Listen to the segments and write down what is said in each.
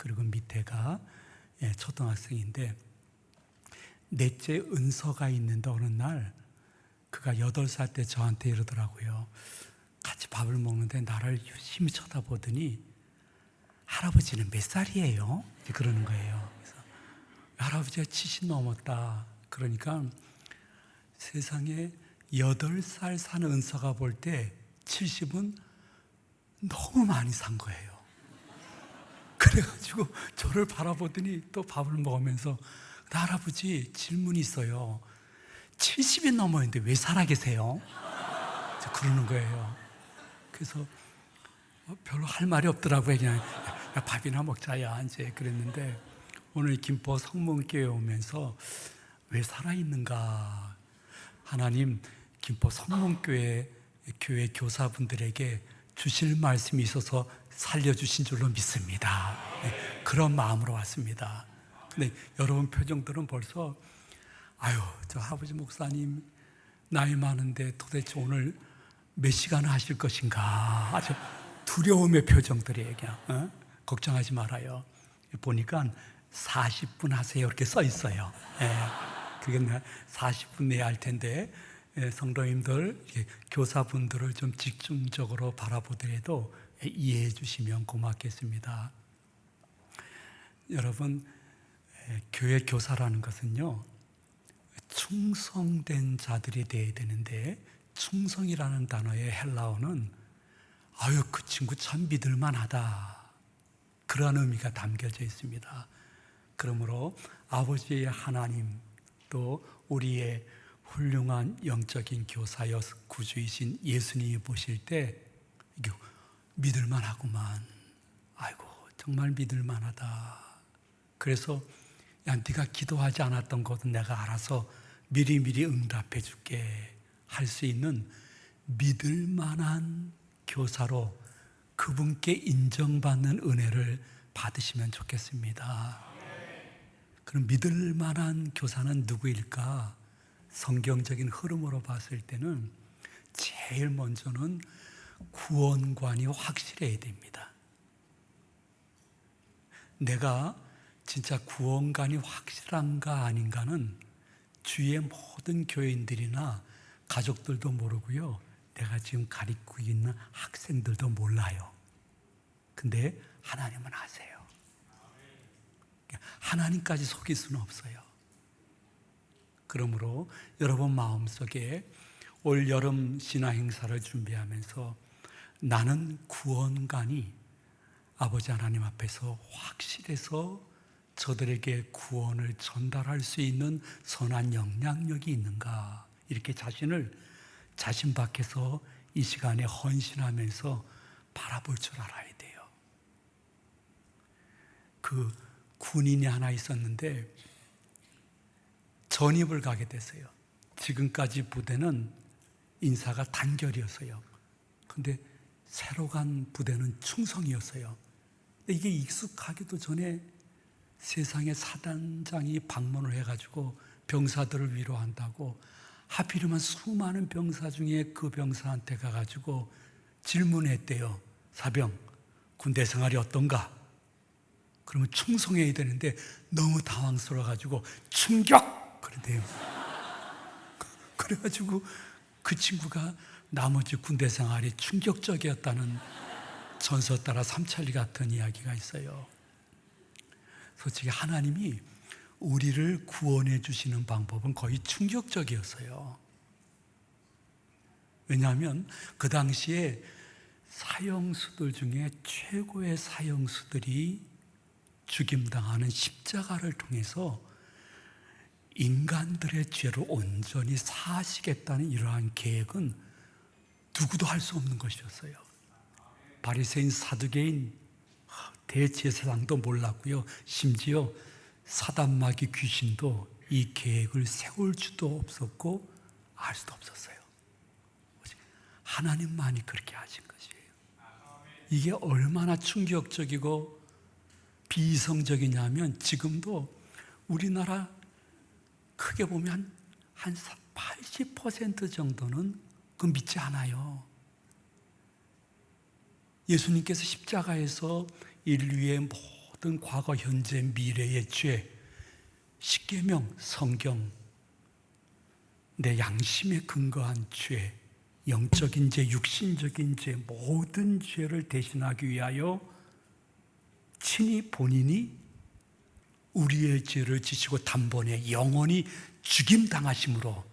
그리고 밑에가 초등학생인데, 넷째 은서가 있는데 어느 날 그가 8살 때 저한테 이러더라고요. 같이 밥을 먹는데 나를 유심히 쳐다보더니 할아버지는 몇 살이에요? 그러는 거예요. 그래서 할아버지가 70 넘었다. 그러니까 세상에 8살 산 은서가 볼 때 70은 너무 많이 산 거예요. 그래가지고 저를 바라보더니 또 밥을 먹으면서, 할아버지 질문이 있어요. 70이 넘었는데 왜 살아 계세요? 그러는 거예요. 그래서 별로 할 말이 없더라고요. 그냥 야, 밥이나 먹자야 이제 그랬는데, 오늘 김포 성문교회 오면서 왜 살아있는가, 하나님 김포 성문교회 교회 교사분들에게 주실 말씀이 있어서 살려주신 줄로 믿습니다. 그런 마음으로 왔습니다. 근데 여러분 표정들은 벌써 아유, 저 아버지 목사님 나이 많은데 도대체 오늘 몇 시간 하실 것인가, 아주 두려움의 표정들이에요. 그냥 걱정하지 말아요. 보니까 40분 하세요 이렇게 써 있어요. 그게 40분 내야 할 텐데, 성도님들 교사분들을 좀 집중적으로 바라보더라도 이해해 주시면 고맙겠습니다. 여러분, 교회 교사라는 것은요, 충성된 자들이 되어야 되는데, 충성이라는 단어의 헬라어는 아유, 그 친구 참 믿을만하다, 그런 의미가 담겨져 있습니다. 그러므로 아버지의 하나님, 또 우리의 훌륭한 영적인 교사여 구주이신 예수님이 보실 때 이게 믿을만하구만, 아이고 정말 믿을만하다. 그래서 야, 네가 기도하지 않았던 것은 내가 알아서 미리미리 응답해 줄게 할 수 있는 믿을만한 교사로 그분께 인정받는 은혜를 받으시면 좋겠습니다. 그럼 믿을만한 교사는 누구일까? 성경적인 흐름으로 봤을 때는 제일 먼저는 구원관이 확실해야 됩니다. 내가 진짜 구원관이 확실한가 아닌가는 주위의 모든 교인들이나 가족들도 모르고요, 내가 지금 가르치고 있는 학생들도 몰라요. 근데 하나님은 아세요. 하나님까지 속일 수는 없어요. 그러므로 여러분 마음속에 올 여름 신화 행사를 준비하면서 나는 구원관이 아버지 하나님 앞에서 확실해서 저들에게 구원을 전달할 수 있는 선한 영향력이 있는가, 이렇게 자신을 자신 밖에서 이 시간에 헌신하면서 바라볼 줄 알아야 돼요. 그 군인이 하나 있었는데 전입을 가게 됐어요. 지금까지 부대는 인사가 단결이었어요. 근데 새로 간 부대는 충성이었어요. 이게 익숙하기도 전에 세상에 사단장이 방문을 해가지고 병사들을 위로한다고, 하필이면 수많은 병사 중에 그 병사한테 가가지고 질문했대요. 사병, 군대 생활이 어떤가? 그러면 충성해야 되는데 너무 당황스러워가지고 충격! 그런데요. 그래가지고 그 친구가 나머지 군대 생활이 충격적이었다는 전서 따라 삼천리 같은 이야기가 있어요. 솔직히 하나님이 우리를 구원해 주시는 방법은 거의 충격적이었어요. 왜냐하면 그 당시에 사형수들 중에 최고의 사형수들이 죽임당하는 십자가를 통해서 인간들의 죄를 온전히 사하시겠다는 이러한 계획은 누구도 할 수 없는 것이었어요. 바리새인, 사두개인, 대제사장도 몰랐고요, 심지어 사단마귀 귀신도 이 계획을 세울 수도 없었고 알 수도 없었어요. 하나님만이 그렇게 하신 것이에요. 이게 얼마나 충격적이고 비이성적이냐면, 지금도 우리나라 크게 보면 한 80% 정도는 그 믿지 않아요. 예수님께서 십자가에서 인류의 모든 과거, 현재, 미래의 죄, 십계명, 성경, 내 양심에 근거한 죄, 영적인 죄, 육신적인 죄, 모든 죄를 대신하기 위하여 친히 본인이 우리의 죄를 지시고 단번에 영원히 죽임당하심으로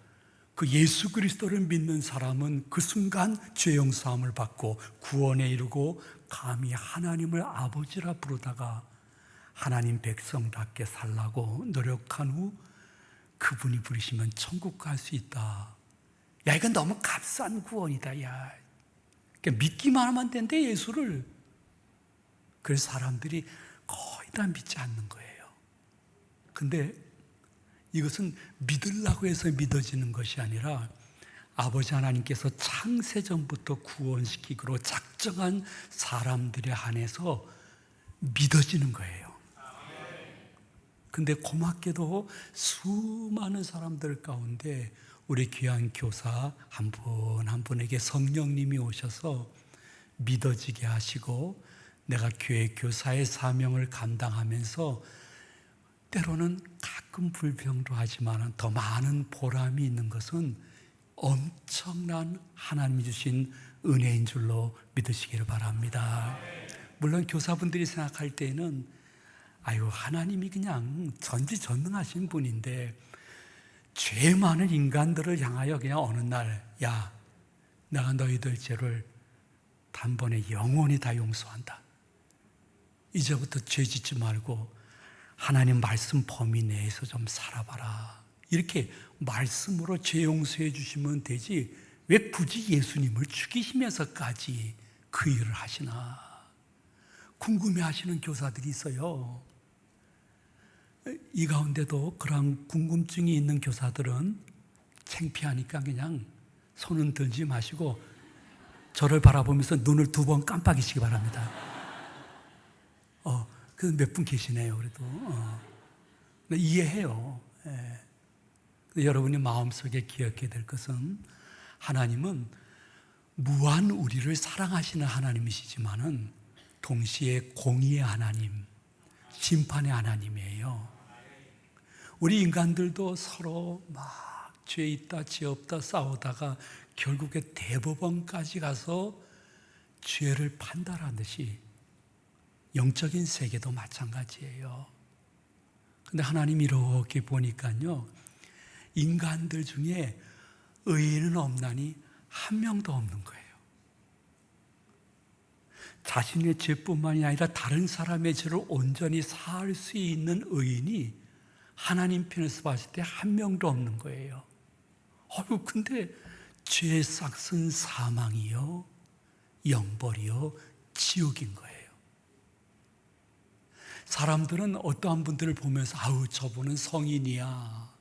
그 예수 그리스도를 믿는 사람은 그 순간 죄 용서함을 받고 구원에 이르고 감히 하나님을 아버지라 부르다가 하나님 백성답게 살라고 노력한 후 그분이 부르시면 천국 갈 수 있다. 야, 이건 너무 값싼 구원이다. 야, 그러니까 믿기만 하면 된대, 예수를. 그래서 사람들이 거의 다 믿지 않는 거예요. 근데 이것은 믿으려고 해서 믿어지는 것이 아니라 아버지 하나님께서 창세전부터 구원시키기로 작정한 사람들에 한해서 믿어지는 거예요. 근데 고맙게도 수많은 사람들 가운데 우리 귀한 교사 한 분 한 분에게 성령님이 오셔서 믿어지게 하시고 내가 교회 교사의 사명을 감당하면서 때로는 가끔 불평도 하지만 더 많은 보람이 있는 것은 엄청난 하나님이 주신 은혜인 줄로 믿으시기를 바랍니다. 물론 교사분들이 생각할 때에는 아유, 하나님이 그냥 전지전능하신 분인데 죄 많은 인간들을 향하여 그냥 어느 날, 야, 내가 너희들 죄를 단번에 영원히 다 용서한다. 이제부터 죄 짓지 말고 하나님 말씀 범위 내에서 좀 살아봐라. 이렇게 말씀으로 죄 용서해 주시면 되지 왜 굳이 예수님을 죽이시면서까지 그 일을 하시나 궁금해하시는 교사들이 있어요. 이 가운데도 그런 궁금증이 있는 교사들은 창피하니까 그냥 손은 들지 마시고 저를 바라보면서 눈을 2번 깜빡이시기 바랍니다. 그 몇 분 계시네요. 그래도 이해해요. 예. 여러분이 마음속에 기억해야 될 것은 하나님은 무한 우리를 사랑하시는 하나님이시지만은 동시에 공의의 하나님, 심판의 하나님이에요. 우리 인간들도 서로 막 죄 있다, 죄 없다 싸우다가 결국에 대법원까지 가서 죄를 판단하듯이 영적인 세계도 마찬가지예요. 근데 하나님 이렇게 보니까요, 인간들 중에 의인은 없나니 한 명도 없는 거예요. 자신의 죄뿐만이 아니라 다른 사람의 죄를 온전히 사할 수 있는 의인이 하나님 편에서 봤을 때 한 명도 없는 거예요. 근데 죄의 싹은 사망이요, 영벌이요, 지옥인 거예요. 사람들은 어떠한 분들을 보면서 아우, 저분은 성인이야.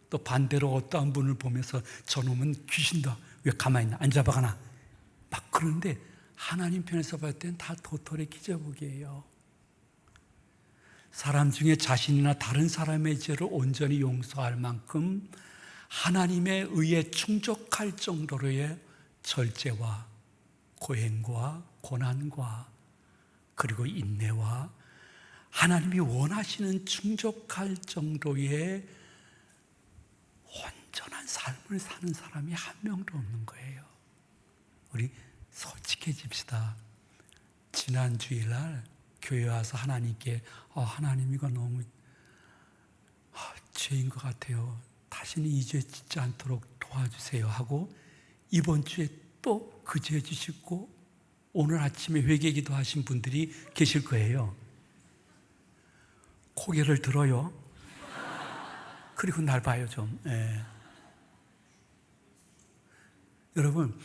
또 반대로 어떠한 분을 보면서 저놈은 귀신다. 왜 가만히 있나? 안 잡아가나? 막 그런데 하나님 편에서 봤을 때는 다 도토리 기저복이에요. 사람 중에 자신이나 다른 사람의 죄를 온전히 용서할 만큼 하나님의 의에 충족할 정도로의 절제와 고행과 고난과 그리고 인내와 하나님이 원하시는 충족할 정도의 온전한 삶을 사는 사람이 한 명도 없는 거예요. 우리 솔직해집시다. 지난 주일날 교회 와서 하나님께 하나님 이거 너무 죄인 것 같아요. 다시는 이 죄 짓지 않도록 도와주세요 하고 이번 주에 또 그 죄 지시고 오늘 아침에 회개기도 하신 분들이 계실 거예요. 고개를 들어요. 그리고 날 봐요 좀. 여러분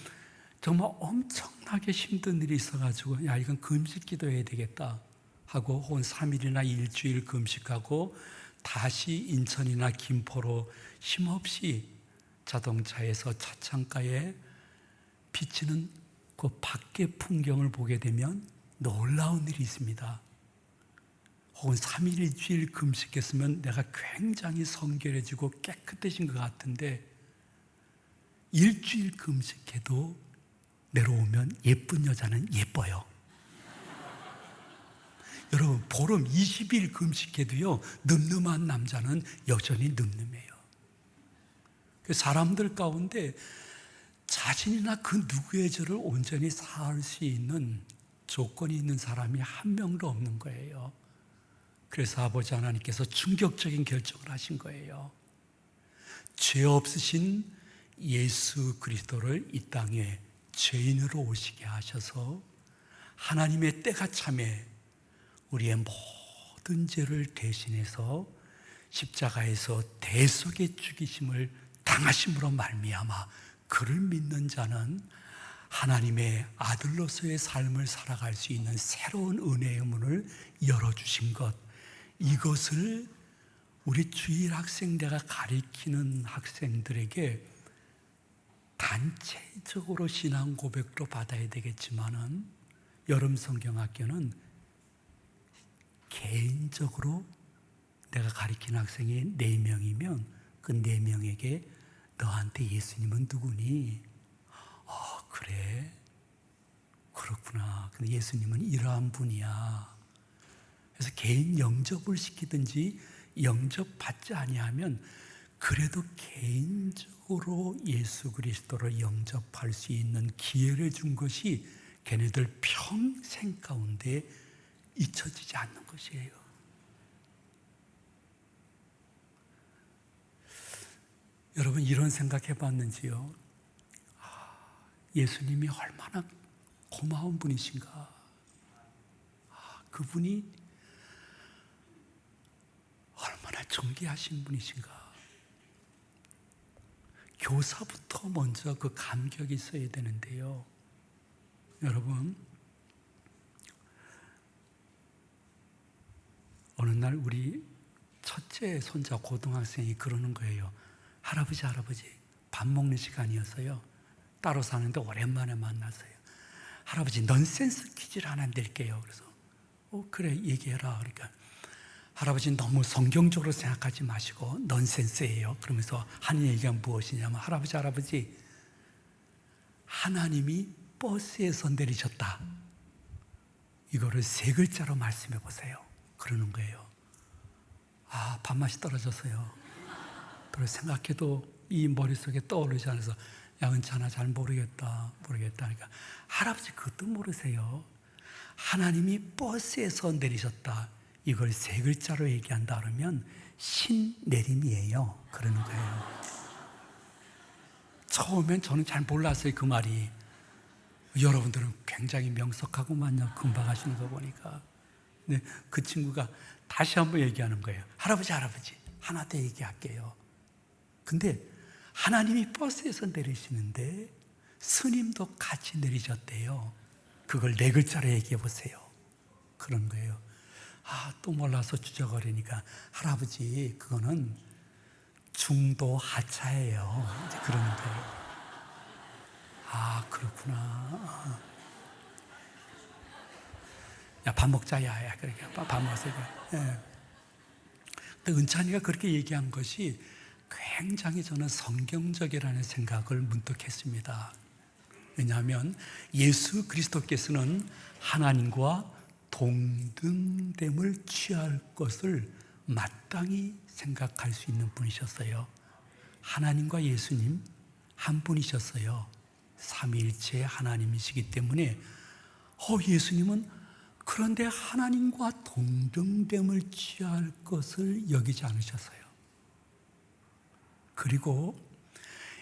정말 엄청나게 힘든 일이 있어가지고 야, 이건 금식 기도해야 되겠다 하고 혹은 3일이나 일주일 금식하고 다시 인천이나 김포로 힘없이 자동차에서 차창가에 비치는 그 밖의 풍경을 보게 되면 놀라운 일이 있습니다. 혹은 3일 일주일 금식했으면 내가 굉장히 성결해지고 깨끗해진 것 같은데 일주일 금식해도 내려오면 예쁜 여자는 예뻐요. 여러분, 보름 20일 금식해도요, 늠름한 남자는 여전히 늠름해요. 그 사람들 가운데 자신이나 그 누구의 죄를 온전히 사할 수 있는 조건이 있는 사람이 한 명도 없는 거예요. 그래서 아버지 하나님께서 충격적인 결정을 하신 거예요. 죄 없으신 예수 그리스도를 이 땅에 죄인으로 오시게 하셔서 하나님의 때가 참에 우리의 모든 죄를 대신해서 십자가에서 대속의 죽이심을 당하심으로 말미암아 그를 믿는 자는 하나님의 아들로서의 삶을 살아갈 수 있는 새로운 은혜의 문을 열어주신 것, 이것을 우리 주일 학생대가 가리키는 학생들에게 단체적으로 신앙 고백도 받아야 되겠지만은 여름 성경학교는 개인적으로 내가 가리키는 학생이 4명이면 그 4명에게 너한테 예수님은 누구니? 그래? 그렇구나. 근데 예수님은 이러한 분이야. 그래서 개인 영접을 시키든지 영접받지 아니하면 그래도 개인적으로 예수 그리스도를 영접할 수 있는 기회를 준 것이 걔네들 평생 가운데 잊혀지지 않는 것이에요. 여러분, 이런 생각 해봤는지요? 예수님이 얼마나 고마운 분이신가. 그분이 얼마나 존귀하신 분이신가. 교사부터 먼저 그 감격이 있어야 되는데요. 여러분, 어느 날 우리 첫째 손자 고등학생이 그러는 거예요. 할아버지, 밥 먹는 시간이었어요. 따로 사는데 오랜만에 만났어요. 할아버지, 넌센스 퀴즈를 하나 낼게요. 그래서 그래, 얘기해라. 그러니까 할아버지 너무 성경적으로 생각하지 마시고 넌센스예요. 그러면서 하는 얘기가 무엇이냐면, 할아버지, 하나님이 버스에서 내리셨다. 이거를 3글자로 말씀해 보세요. 그러는 거예요. 밥맛이 떨어졌어요. 그래서 생각해도 이 머릿속에 떠오르지 않아서, 야, 은찬아, 잘 모르겠다. 그러니까, 할아버지 그것도 모르세요. 하나님이 버스에서 내리셨다. 이걸 3글자로 얘기한다 그러면 신내림이에요. 그러는 거예요. 처음엔 저는 잘 몰랐어요, 그 말이. 여러분들은 굉장히 명석하고만요, 금방 하시는 거 보니까. 근데 그 친구가 다시 한번 얘기하는 거예요. 할아버지, 하나 더 얘기할게요. 근데 하나님이 버스에서 내리시는데 스님도 같이 내리셨대요. 그걸 4글자로 얘기해 보세요. 그런 거예요. 또 몰라서 주저거리니까, 할아버지 그거는 중도 하차예요. 이제 그러는 거예요. 그렇구나. 야, 밥 먹자, 야. 그러니까 밥 먹으세요. 예. 근데 은찬이가 그렇게 얘기한 것이 굉장히 저는 성경적이라는 생각을 문득 했습니다. 왜냐하면 예수 그리스도께서는 하나님과 동등됨을 취할 것을 마땅히 생각할 수 있는 분이셨어요. 하나님과 예수님 한 분이셨어요. 삼위일체 하나님이시기 때문에 예수님은 그런데 하나님과 동등됨을 취할 것을 여기지 않으셨어요. 그리고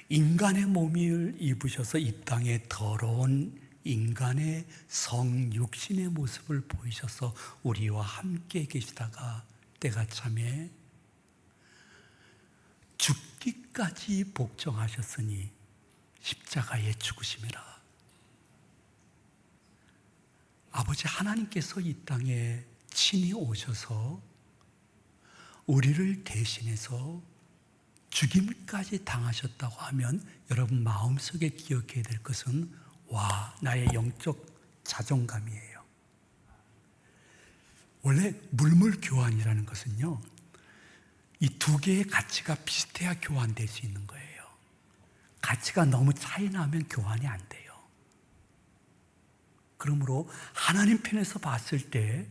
인간의 몸을 입으셔서 이 땅에 더러운 인간의 성육신의 모습을 보이셔서 우리와 함께 계시다가 때가 참에 죽기까지 복종하셨으니 십자가에 죽으심이라. 아버지 하나님께서 이 땅에 친히 오셔서 우리를 대신해서 죽임까지 당하셨다고 하면 여러분 마음속에 기억해야 될 것은 나의 영적 자존감이에요. 원래 물물 교환이라는 것은요, 이 2개의 가치가 비슷해야 교환될 수 있는 거예요. 가치가 너무 차이 나면 교환이 안 돼요. 그러므로 하나님 편에서 봤을 때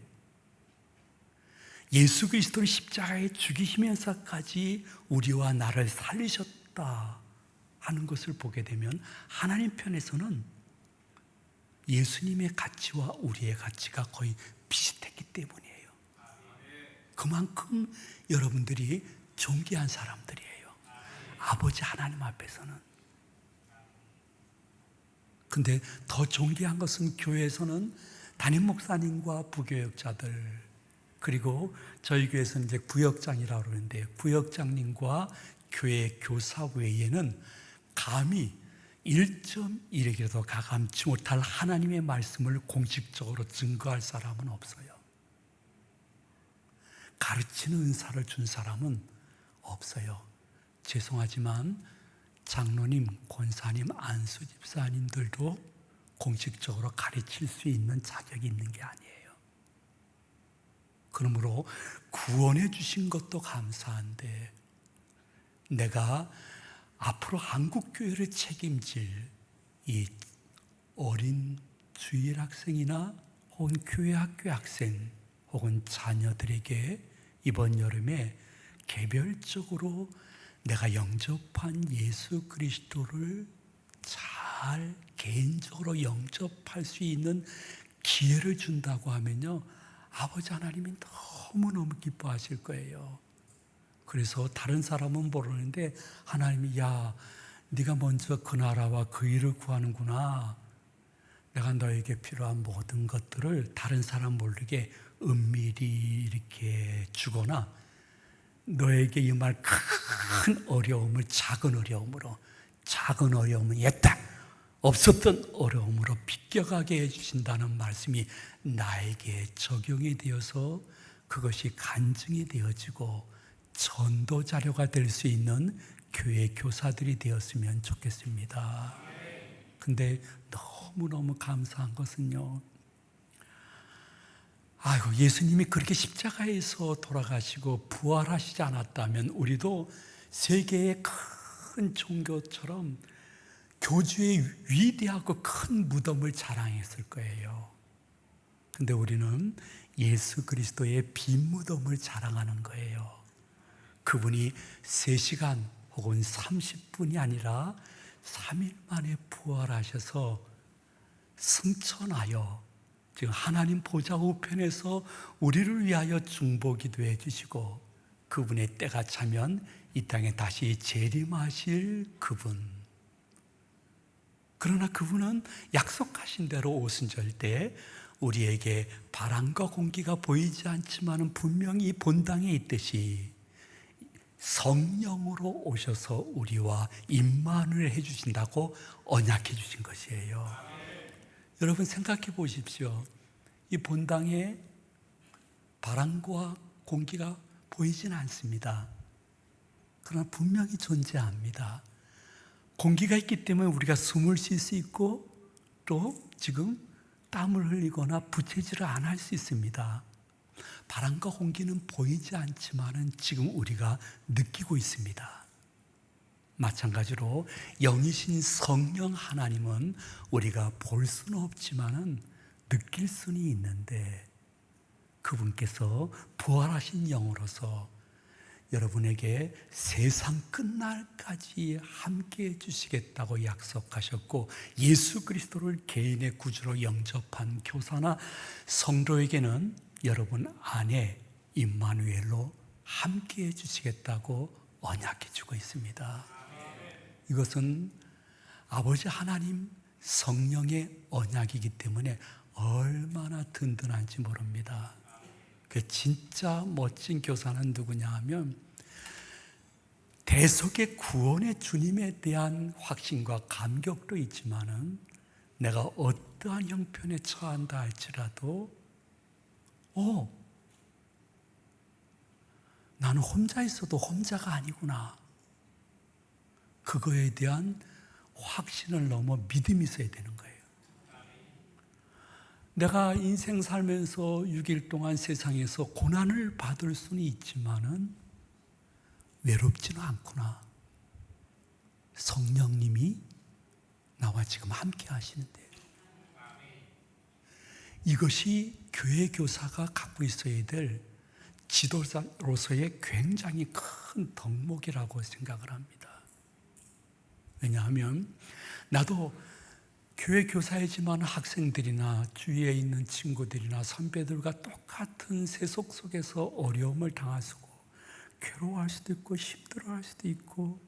예수 그리스도를 십자가에 죽이시면서까지 우리와 나를 살리셨다 하는 것을 보게 되면 하나님 편에서는 예수님의 가치와 우리의 가치가 거의 비슷했기 때문이에요. 그만큼 여러분들이 존귀한 사람들이에요. 아버지 하나님 앞에서는. 근데 더 존귀한 것은 교회에서는 담임 목사님과 부교역자들, 그리고 저희 교회에서는 이제 부역장이라고 그러는데, 부역장님과 교회 교사 외에는 감히 1.1에게도 가감치 못할 하나님의 말씀을 공식적으로 증거할 사람은 없어요. 가르치는 은사를 준 사람은 없어요. 죄송하지만 장로님, 권사님, 안수 집사님들도 공식적으로 가르칠 수 있는 자격이 있는 게 아니에요. 그러므로 구원해 주신 것도 감사한데, 내가 앞으로 한국교회를 책임질 이 어린 주일 학생이나 혹은 교회 학교 학생 혹은 자녀들에게 이번 여름에 개별적으로 내가 영접한 예수 그리스도를 잘 개인적으로 영접할 수 있는 기회를 준다고 하면요, 아버지 하나님이 너무너무 기뻐하실 거예요. 그래서 다른 사람은 모르는데 하나님이, 야, 네가 먼저 그 나라와 그 일을 구하는구나. 내가 너에게 필요한 모든 것들을 다른 사람 모르게 은밀히 이렇게 주거나, 너에게 임할 큰 어려움을 작은 어려움으로, 작은 어려움은 옛다 없었던 어려움으로 비껴가게 해주신다는 말씀이 나에게 적용이 되어서 그것이 간증이 되어지고 전도 자료가 될 수 있는 교회 교사들이 되었으면 좋겠습니다. 근데 너무너무 감사한 것은요, 아이고, 예수님이 그렇게 십자가에서 돌아가시고 부활하시지 않았다면 우리도 세계의 큰 종교처럼 교주의 위대하고 큰 무덤을 자랑했을 거예요. 근데 우리는 예수 그리스도의 빈 무덤을 자랑하는 거예요. 그분이 3시간 혹은 30분이 아니라 3일 만에 부활하셔서 승천하여 지금 하나님 보좌 우편에서 우리를 위하여 중보기도 해주시고, 그분의 때가 차면 이 땅에 다시 재림하실 그분. 그러나 그분은 약속하신 대로 오순절 때 우리에게 바람과 공기가 보이지 않지만 분명히 본당에 있듯이 성령으로 오셔서 우리와 임만을 해주신다고 언약해 주신 것이에요. 여러분 생각해 보십시오. 이 본당에 바람과 공기가 보이진 않습니다. 그러나 분명히 존재합니다. 공기가 있기 때문에 우리가 숨을 쉴 수 있고, 또 지금 땀을 흘리거나 부채질을 안 할 수 있습니다. 바람과 공기는 보이지 않지만은 지금 우리가 느끼고 있습니다. 마찬가지로 영이신 성령 하나님은 우리가 볼 수는 없지만은 느낄 수는 있는데, 그분께서 부활하신 영으로서 여러분에게 세상 끝날까지 함께 해주시겠다고 약속하셨고, 예수 그리스도를 개인의 구주로 영접한 교사나 성도에게는 여러분 안에 임마누엘로 함께 해주시겠다고 언약해주고 있습니다. 이것은 아버지 하나님 성령의 언약이기 때문에 얼마나 든든한지 모릅니다. 그 진짜 멋진 교사는 누구냐 하면, 대속의 구원의 주님에 대한 확신과 감격도 있지만은 내가 어떠한 형편에 처한다 할지라도 나는 혼자 있어도 혼자가 아니구나, 그거에 대한 확신을 넘어 믿음이 있어야 되는 거예요. 내가 인생 살면서 6일 동안 세상에서 고난을 받을 수는 있지만은 외롭지는 않구나. 성령님이 나와 지금 함께 하시는데, 이것이 교회 교사가 갖고 있어야 될 지도자로서의 굉장히 큰 덕목이라고 생각을 합니다. 왜냐하면 나도 교회 교사이지만 학생들이나 주위에 있는 친구들이나 선배들과 똑같은 세속 속에서 어려움을 당할 수고 괴로워할 수도 있고 힘들어할 수도 있고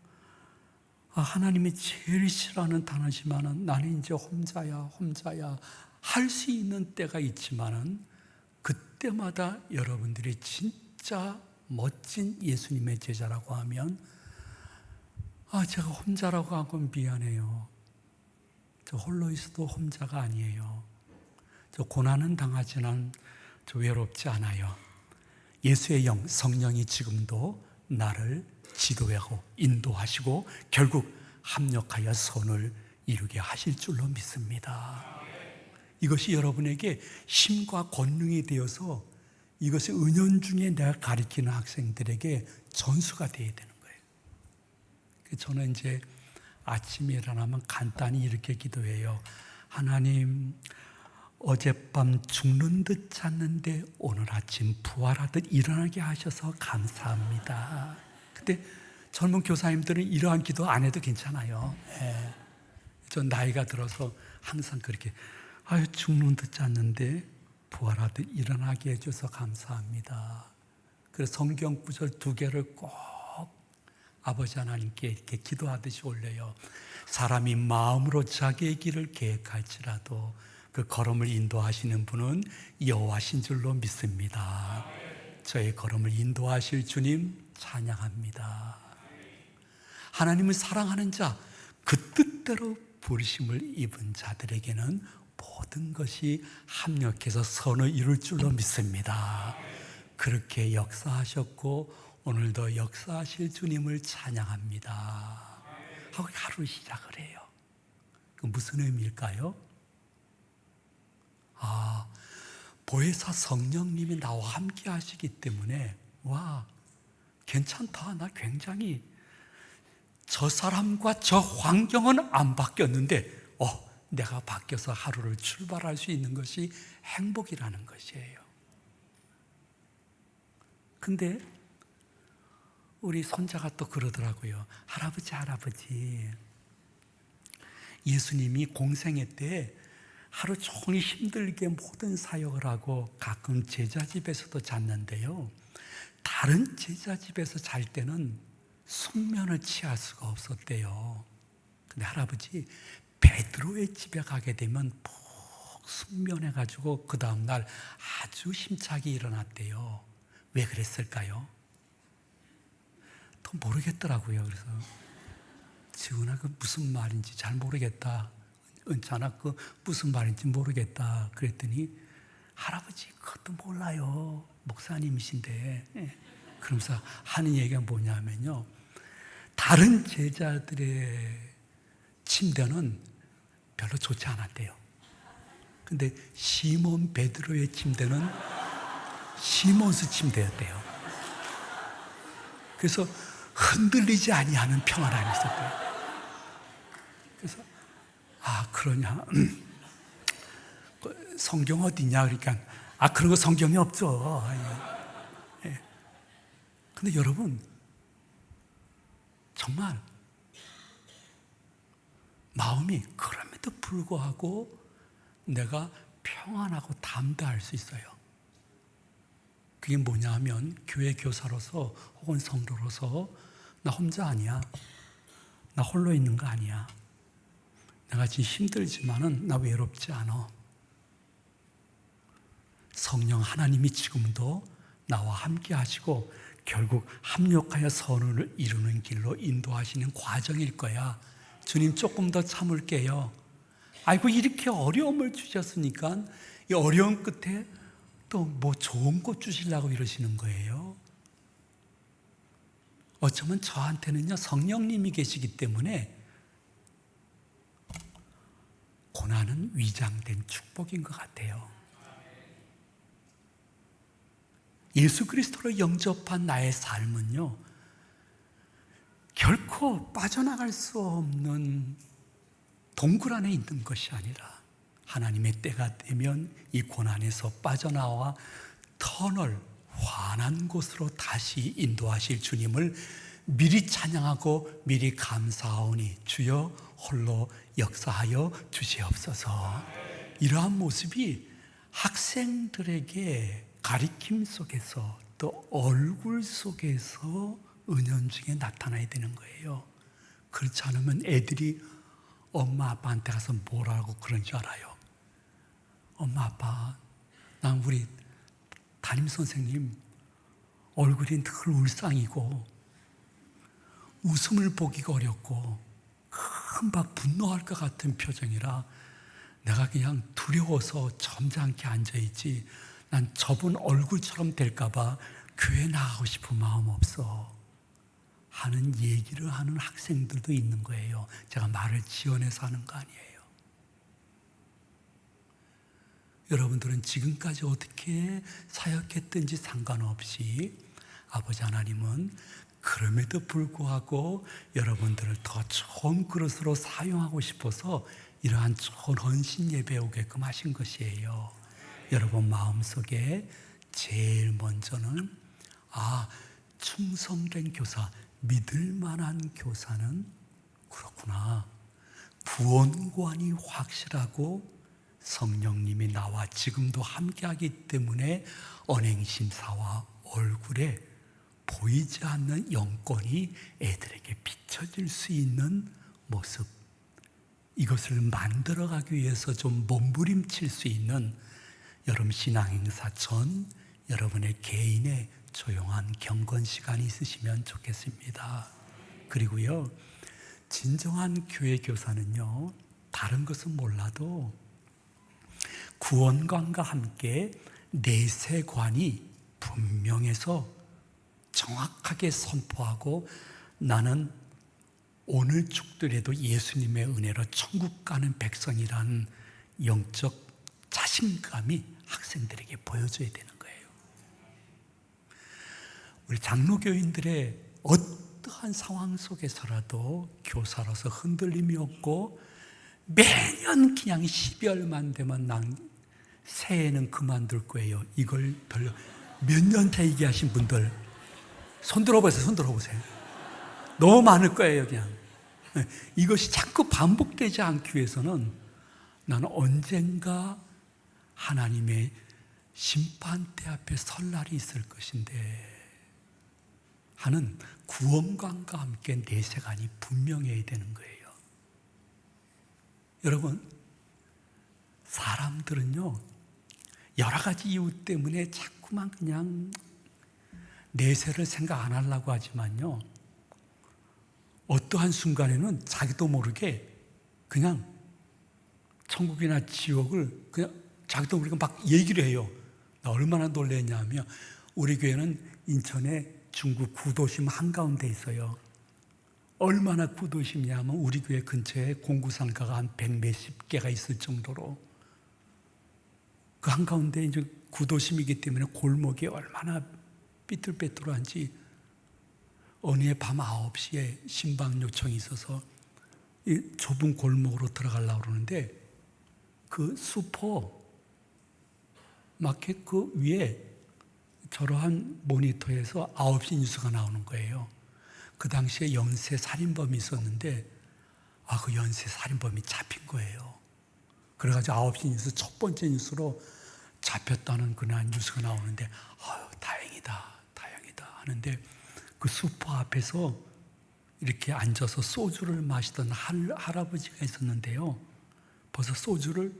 하나님이 제일 싫어하는 단어지만은 나는 이제 혼자야 할 수 있는 때가 있지만은 그때마다 여러분들이 진짜 멋진 예수님의 제자라고 하면 제가 혼자라고 한 건 미안해요. 저 홀로 있어도 혼자가 아니에요. 저 고난은 당하지만 저 외롭지 않아요. 예수의 영, 성령이 지금도 나를 지도하고 인도하시고 결국 합력하여 선을 이루게 하실 줄로 믿습니다. 이것이 여러분에게 힘과 권능이 되어서 이것이 은연중에 내가 가르치는 학생들에게 전수가 되어야 되는 거예요. 저는 이제 아침에 일어나면 간단히 이렇게 기도해요. 하나님, 어젯밤 죽는 듯 잤는데 오늘 아침 부활하듯 일어나게 하셔서 감사합니다. 근데 젊은 교사님들은 이러한 기도 안 해도 괜찮아요. 전 나이가 들어서 항상 그렇게 죽는 듯 잤는데 부활하듯 일어나게 해줘서 감사합니다. 그래서 성경 구절 2개를 꼭 아버지 하나님께 이렇게 기도하듯이 올려요. 사람이 마음으로 자기의 길을 계획할지라도 그 걸음을 인도하시는 분은 여호와신 줄로 믿습니다. 저의 걸음을 인도하실 주님 찬양합니다. 하나님을 사랑하는 자, 그 뜻대로 부르심을 입은 자들에게는 모든 것이 합력해서 선을 이룰 줄로 믿습니다. 그렇게 역사하셨고 오늘도 역사하실 주님을 찬양합니다 하고 하루 시작을 해요. 그 무슨 의미일까요? 보혜사 성령님이 나와 함께 하시기 때문에 괜찮다. 나 굉장히 저 사람과 저 환경은 안 바뀌었는데 내가 바뀌어서 하루를 출발할 수 있는 것이 행복이라는 것이에요. 근데 우리 손자가 또 그러더라고요. 할아버지 예수님이 공생애 때 하루 종일 힘들게 모든 사역을 하고 가끔 제자 집에서도 잤는데요, 다른 제자 집에서 잘 때는 숙면을 취할 수가 없었대요. 근데 할아버지, 베드로의 집에 가게 되면 푹 숙면해가지고 그 다음날 아주 힘차게 일어났대요. 왜 그랬을까요? 더 모르겠더라고요. 그래서 지훈아, 그 무슨 말인지 잘 모르겠다. 은찬아, 그 무슨 말인지 모르겠다. 그랬더니 할아버지 그것도 몰라요. 목사님이신데. 그러면서 하는 얘기가 뭐냐면요, 다른 제자들의 침대는 별로 좋지 않았대요. 근데 시몬 베드로의 침대는 시몬스 침대였대요. 그래서 흔들리지 아니하는 평안함이 있었대요. 그래서 그러냐, 성경 어디냐 그러니까 그런 거 성경에 없죠. 근데 여러분, 정말 마음이 그럼에도 불구하고 내가 평안하고 담대할 수 있어요. 그게 뭐냐 하면 교회 교사로서 혹은 성도로서 나 혼자 아니야. 나 홀로 있는 거 아니야. 내가 지금 힘들지만은 나 외롭지 않아. 성령 하나님이 지금도 나와 함께 하시고 결국 합력하여 선을 이루는 길로 인도하시는 과정일 거야. 주님 조금 더 참을게요. 이렇게 어려움을 주셨으니까 이 어려움 끝에 또 뭐 좋은 것 주시려고 이러시는 거예요. 어쩌면 저한테는요, 성령님이 계시기 때문에 고난은 위장된 축복인 것 같아요. 예수 그리스도로 영접한 나의 삶은요, 결코 빠져나갈 수 없는 동굴 안에 있는 것이 아니라 하나님의 때가 되면 이 고난에서 빠져나와 터널, 환한 곳으로 다시 인도하실 주님을 미리 찬양하고 미리 감사하오니 주여 홀로 역사하여 주시옵소서. 이러한 모습이 학생들에게 가리킴 속에서 또 얼굴 속에서 은연중에 나타나야 되는 거예요. 그렇지 않으면 애들이 엄마 아빠한테 가서 뭐라고 그런 줄 알아요. 엄마 아빠, 난 우리 담임선생님 얼굴이 늘 울상이고 웃음을 보기가 어렵고 금방 분노할 것 같은 표정이라 내가 그냥 두려워서 점잖게 앉아있지, 난 저분 얼굴처럼 될까 봐 교회 나가고 싶은 마음 없어 하는 얘기를 하는 학생들도 있는 거예요. 제가 말을 지어내서 하는 거 아니에요. 여러분들은 지금까지 어떻게 사역했든지 상관없이 아버지 하나님은 그럼에도 불구하고 여러분들을 더 좋은 그릇으로 사용하고 싶어서 이러한 좋은 헌신 예배 오게끔 하신 것이에요. 여러분 마음속에 제일 먼저는 충성된 교사, 믿을 만한 교사는 그렇구나, 구원관이 확실하고 성령님이 나와 지금도 함께하기 때문에 언행심사와 얼굴에 보이지 않는 영권이 애들에게 비춰질 수 있는 모습, 이것을 만들어가기 위해서 좀 몸부림칠 수 있는 여러분 신앙행사 전 여러분의 개인의 조용한 경건 시간이 있으시면 좋겠습니다. 그리고요, 진정한 교회 교사는요, 다른 것은 몰라도 구원관과 함께 내세관이 분명해서 정확하게 선포하고 나는 오늘 죽더라도 예수님의 은혜로 천국 가는 백성이라는 영적 자신감이 학생들에게 보여줘야 되는 거예요. 우리 장로교인들의 어떠한 상황 속에서라도 교사로서 흔들림이 없고 매년 그냥 12월만 되면 난 새해는 그만둘 거예요, 이걸 몇 년째 얘기하신 분들 손 들어보세요. 손 들어보세요. 너무 많을 거예요. 그냥 이것이 자꾸 반복되지 않기 위해서는 나는 언젠가 하나님의 심판대 앞에 설 날이 있을 것인데 하는 구원관과 함께 내세관이 분명해야 되는 거예요. 여러분, 사람들은요 여러 가지 이유 때문에 자꾸만 그냥 내세를 생각 안 하려고 하지만요, 어떠한 순간에는 자기도 모르게 그냥 천국이나 지옥을 그냥 자기도 모르게 막 얘기를 해요. 나 얼마나 놀랬냐면 우리 교회는 인천의 중구 구도심 한가운데 있어요. 얼마나 구도심이냐면 우리 교회 근처에 공구상가가 한 100몇십 개가 있을 정도로 그 한가운데 이제 구도심이기 때문에 골목이 얼마나 삐뚤빼뚤한지 어느 해 밤 9시에 신방 요청이 있어서 이 좁은 골목으로 들어가려고 그러는데 그 슈퍼마켓 그 위에 저러한 모니터에서 9시 뉴스가 나오는 거예요. 그 당시에 연쇄 살인범이 있었는데 그 연쇄 살인범이 잡힌 거예요. 그래가지고 9시 뉴스 첫 번째 뉴스로 잡혔다는 그날 뉴스가 나오는데 다행이다 하는데 그 슈퍼 앞에서 이렇게 앉아서 소주를 마시던 할아버지가 있었는데요, 벌써 소주를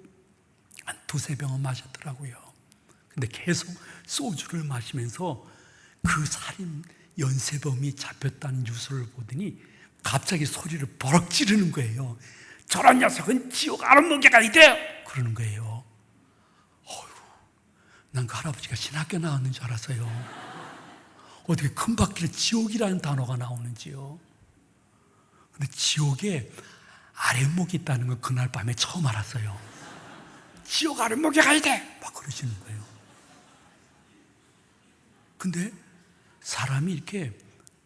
한 2-3병은 마셨더라고요. 근데 계속 소주를 마시면서 그 살인 연쇄범이 잡혔다는 뉴스를 보더니 갑자기 소리를 버럭 지르는 거예요. 저런 녀석은 지옥 아랫목에 가야 돼! 그러는 거예요. 난 그 할아버지가 신학교 나왔는 줄 알았어요. 어떻게 큰 바퀴에 지옥이라는 단어가 나오는지요. 근데 지옥에 아랫목이 있다는 걸 그날 밤에 처음 알았어요. 지옥 아랫목에 가야 돼! 막 그러시는 거예요. 근데 사람이 이렇게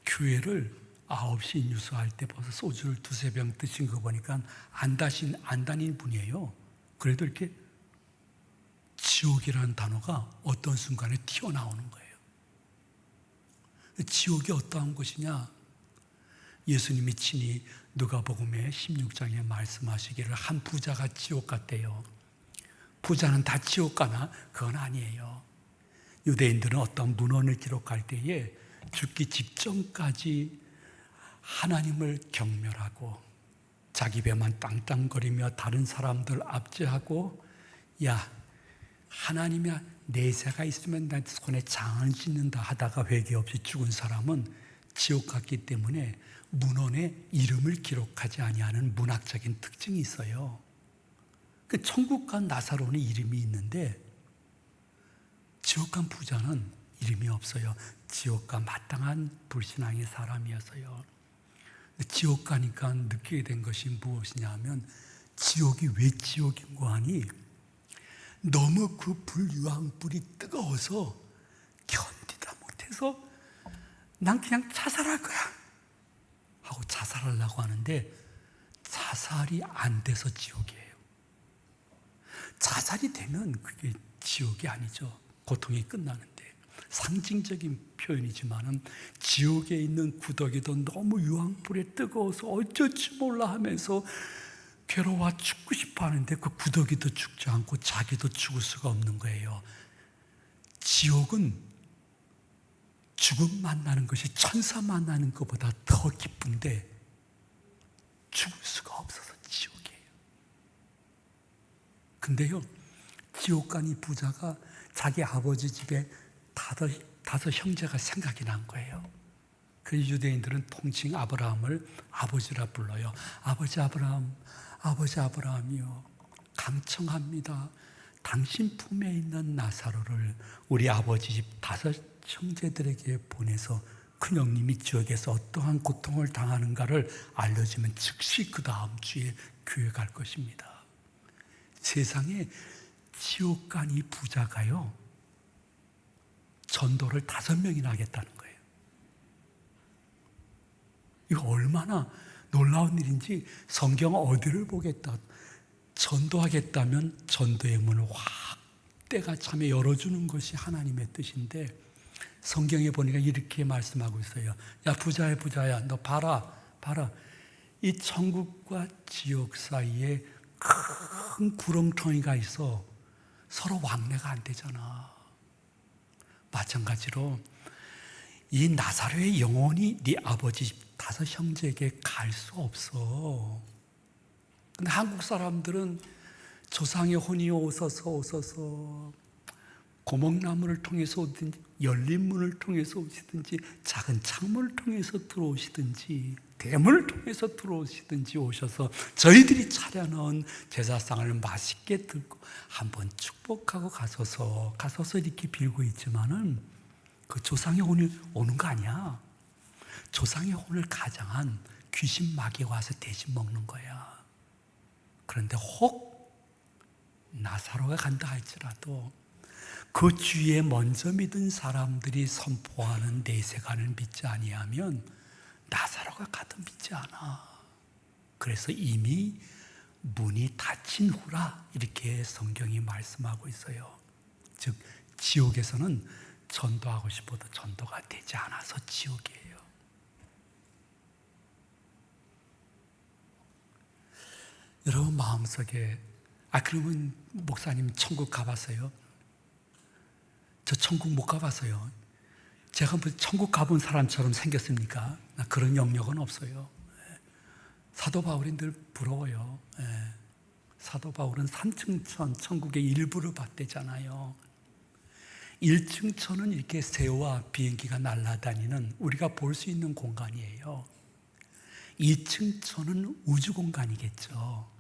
교회를 9시 뉴스할 때 벌써 소주를 2-3병 드신 거 보니까 안 다닌 분이에요. 그래도 이렇게 지옥이라는 단어가 어떤 순간에 튀어나오는 거예요. 지옥이 어떠한 곳이냐? 예수님이 친히 누가복음의 16장에 말씀하시기를 한 부자가 지옥 갔대요. 부자는 다 지옥 가나? 그건 아니에요. 유대인들은 어떤 문헌을 기록할 때에 죽기 직전까지 하나님을 경멸하고 자기 배만 땅땅거리며 다른 사람들 압제하고, 야, 하나님이야, 내세가 있으면 나 손에 장을 짓는다 하다가 회개 없이 죽은 사람은 지옥 갔기 때문에 문헌에 이름을 기록하지 아니하는 문학적인 특징이 있어요. 그 천국 간 나사로는 이름이 있는데 지옥 간 부자는 이름이 없어요. 지옥 간 마땅한 불신앙의 사람이었어요. 지옥 가니까 느끼게 된 것이 무엇이냐 하면, 지옥이 왜 지옥인고 하니 너무 그 불유황불이 뜨거워서 견디다 못해서 난 그냥 자살할 거야 하고 자살하려고 하는데 자살이 안 돼서 지옥이에요. 자살이 되면 그게 지옥이 아니죠. 고통이 끝나는데. 상징적인 표현이지만은 지옥에 있는 구더기도 너무 유황불에 뜨거워서 어쩔지 몰라 하면서 괴로워 죽고 싶어 하는데 그 구더기도 죽지 않고 자기도 죽을 수가 없는 거예요. 지옥은 죽음 만나는 것이 천사 만나는 것보다 더 기쁜데 죽을 수가 없어서 지옥이에요. 근데요, 지옥 간 이 부자가 자기 아버지 집에 다섯 형제가 생각이 난 거예요. 그 유대인들은 통칭 아브라함을 아버지라 불러요. 아버지 아브라함, 아버지 아브라함이요, 강청합니다. 당신 품에 있는 나사로를 우리 아버지 집 다섯 형제들에게 보내서 큰형님이 지옥에서 어떠한 고통을 당하는가를 알려주면 즉시 그 다음 주에 교회 갈 것입니다. 세상에 지옥 간 이 부자가요, 전도를 5명이나 하겠다는 거예요. 이거 얼마나 놀라운 일인지, 성경 어디를 보겠다, 전도하겠다면 전도의 문을 확 때가 참에 열어주는 것이 하나님의 뜻인데, 성경에 보니까 이렇게 말씀하고 있어요. 야, 부자야, 부자야, 너 봐라. 이 천국과 지옥 사이에 큰 구렁텅이가 있어. 서로 왕래가 안 되잖아. 마찬가지로 이 나사로의 영혼이 네 아버지 집 5 형제에게 갈 수 없어. 근데 한국 사람들은 조상의 혼이 오셔서 고목나무를 통해서 오든지 열린 문을 통해서 오시든지 작은 창문을 통해서 들어오시든지 대문을 통해서 들어오시든지 오셔서 저희들이 차려놓은 제사상을 맛있게 들고 한번 축복하고 가서서 이렇게 빌고 있지만은 그 조상의 혼이 오는 거 아니야. 조상의 혼을 가장한 귀신 마귀가 와서 대신 먹는 거야. 그런데 혹 나사로가 간다 할지라도 그 주위에 먼저 믿은 사람들이 선포하는 내세관을 믿지 아니하면 나사로가 가도 믿지 않아. 그래서 이미 문이 닫힌 후라 이렇게 성경이 말씀하고 있어요. 즉 지옥에서는 전도하고 싶어도 전도가 되지 않아서 지옥이에요. 여러분 마음속에 그러면 목사님 천국 가봤어요? 저 천국 못 가봤어요. 제가 뭐 천국 가본 사람처럼 생겼습니까? 나 그런 영역은 없어요. 사도 바울이 늘 부러워요. 사도 바울은 3층 천, 천국의 일부를 봤대잖아요. 1층 천은 이렇게 새와 비행기가 날아다니는 우리가 볼 수 있는 공간이에요. 2층 천은 우주 공간이겠죠.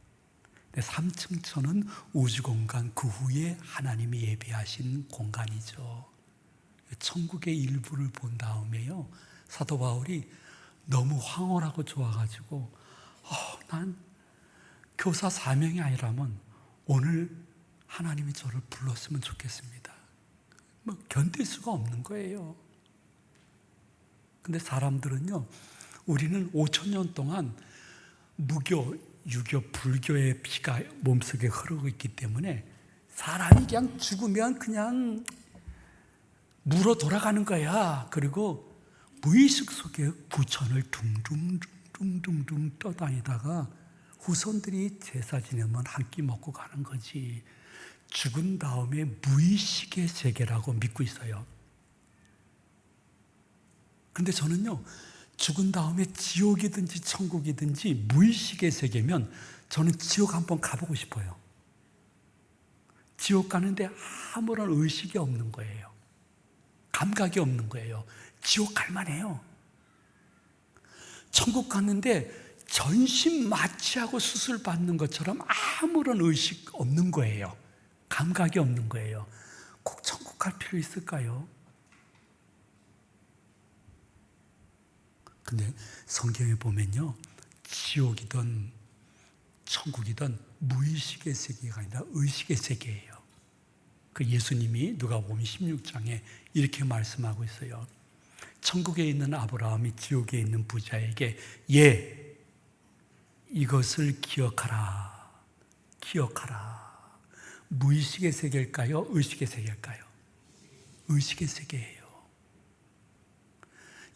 3층 천은 우주 공간, 그 후에 하나님이 예비하신 공간이죠. 천국의 일부를 본 다음에요, 사도 바울이 너무 황홀하고 좋아가지고 난 교사 사명이 아니라면 오늘 하나님이 저를 불렀으면 좋겠습니다. 뭐 견딜 수가 없는 거예요. 근데 사람들은요, 우리는 5,000년 동안 무교, 유교, 불교의 피가 몸속에 흐르고 있기 때문에 사람이 그냥 죽으면 그냥 물어 돌아가는 거야. 그리고 무의식 속에 부천을 둥둥둥둥둥 떠다니다가 후손들이 제사 지내면 한 끼 먹고 가는 거지, 죽은 다음에 무의식의 세계라고 믿고 있어요. 근데 저는요, 죽은 다음에 지옥이든지 천국이든지 무의식의 세계면 저는 지옥 한번 가보고 싶어요. 지옥 가는데 아무런 의식이 없는 거예요. 감각이 없는 거예요. 지옥 갈만해요. 천국 갔는데 전신 마취하고 수술 받는 것처럼 아무런 의식 없는 거예요. 감각이 없는 거예요. 꼭 천국 갈 필요 있을까요? 근데 성경에 보면요, 지옥이든 천국이든 무의식의 세계가 아니라 의식의 세계예요. 그 예수님이 누가복음 16장에 이렇게 말씀하고 있어요. 천국에 있는 아브라함이 지옥에 있는 부자에게 이것을 기억하라, 기억하라. 무의식의 세계일까요? 의식의 세계일까요? 의식의 세계예요.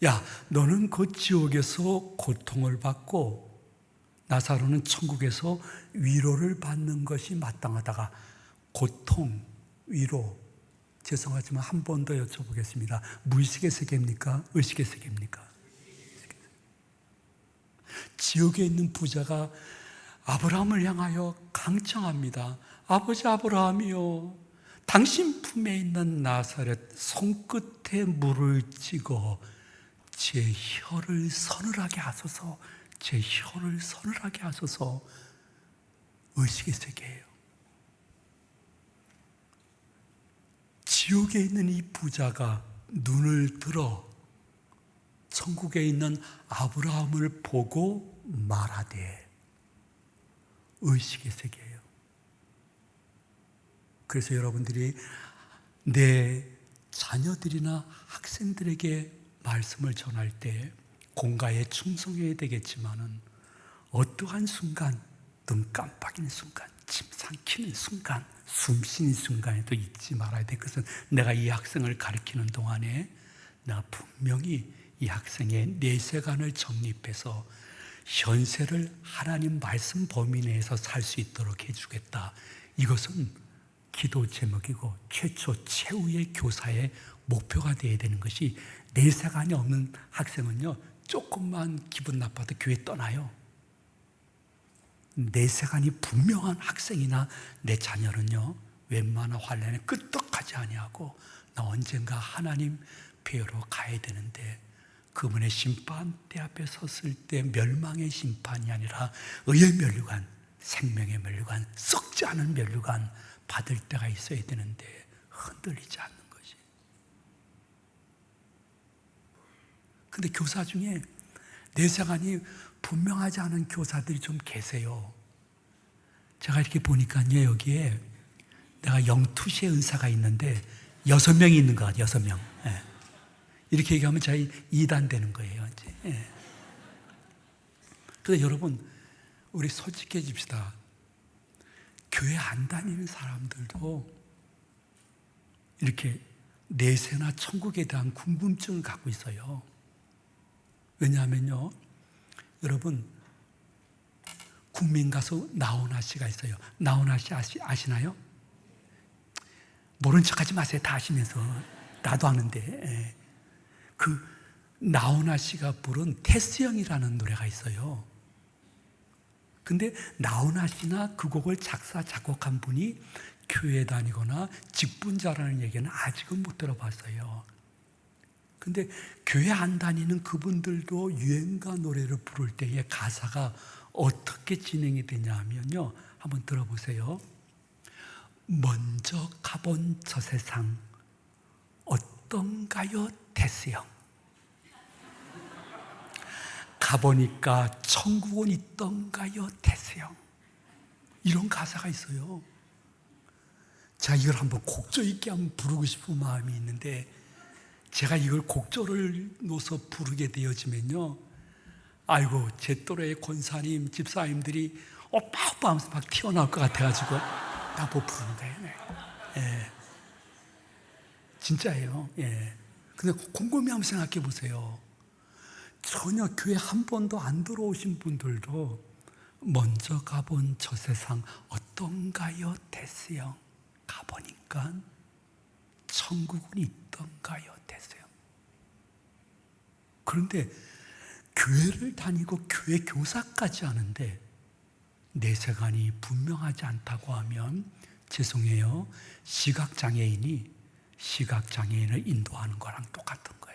야, 너는 그 지옥에서 고통을 받고 나사로는 천국에서 위로를 받는 것이 마땅하다가, 고통, 위로, 죄송하지만 한 번 더 여쭤보겠습니다. 무의식의 세계입니까? 의식의 세계입니까? 지옥에 있는 부자가 아브라함을 향하여 강청합니다. 아버지 아브라함이요, 당신 품에 있는 나사렛 손끝에 물을 찍어 제 혀를 서늘하게 하소서, 제 혀를 서늘하게 하소서. 의식의 세계예요. 지옥에 있는 이 부자가 눈을 들어 천국에 있는 아브라함을 보고 말하되, 의식의 세계예요. 그래서 여러분들이 내 자녀들이나 학생들에게 말씀을 전할 때 공가에 충성해야 되겠지만은, 어떠한 순간, 눈 깜빡이는 순간, 침 삼키는 순간, 숨 쉬는 순간에도 잊지 말아야 될 것은, 내가 이 학생을 가르치는 동안에 내가 분명히 이 학생의 내세관을 정립해서 현세를 하나님 말씀 범위 내에서 살 수 있도록 해주겠다. 이것은 기도 제목이고 최후의 교사의 목표가 되어야 되는 것이, 내세관이 없는 학생은요, 조금만 기분 나빠도 교회 떠나요. 내세관이 분명한 학생이나 내 자녀는요, 웬만한 환난에 끄떡하지 아니하고 나 언젠가 하나님 뵈러 가야 되는데, 그분의 심판대 앞에 섰을 때 멸망의 심판이 아니라 의의 면류관, 생명의 면류관, 썩지 않은 면류관 받을 때가 있어야 되는데 흔들리지 않는 것이. 근데 교사 중에 내세관이 분명하지 않은 교사들이 좀 계세요. 제가 이렇게 보니까요, 여기에 내가 영투시의 은사가 있는데 6명이 있는 것 같아요. 6명. 예. 이렇게 얘기하면 저희 2단 되는 거예요. 이제. 예. 그래서 여러분, 우리 솔직해집시다. 교회 안 다니는 사람들도 이렇게 내세나 천국에 대한 궁금증을 갖고 있어요. 왜냐하면요, 여러분, 국민 가수 나훈아 씨가 있어요. 나훈아 씨 아시나요? 모른 척하지 마세요. 다 아시면서. 나도 아는데. 그 나훈아 씨가 부른 테스형이라는 노래가 있어요. 근데 나훈아 씨나 그 곡을 작사 작곡한 분이 교회 다니거나 직분자라는 얘기는 아직은 못 들어봤어요. 근데 교회 안 다니는 그분들도 유행가 노래를 부를 때의 가사가 어떻게 진행이 되냐 하면요, 한번 들어보세요. 먼저 가본 저 세상 어떤가요, 테스형? 가보니까 천국은 있던가요, 테스형? 이런 가사가 있어요. 제가 이걸 한번 곡조 있게 한번 부르고 싶은 마음이 있는데, 제가 이걸 곡조를 놓아서 부르게 되어지면요, 아이고, 제 또래의 권사님, 집사님들이 오빠 하면서 막 튀어나올 것 같아가지고 나 못 부르는 거예요. 예. 진짜예요. 예. 근데 곰곰이 한번 생각해 보세요. 전혀 교회 한 번도 안 들어오신 분들도 먼저 가본 저 세상 어떤가요? 됐어요. 가보니까 천국은 있던가요? 됐어요. 그런데 교회를 다니고 교회 교사까지 하는데 내세관이 분명하지 않다고 하면 죄송해요. 시각장애인이 시각장애인을 인도하는 거랑 똑같은 거예요.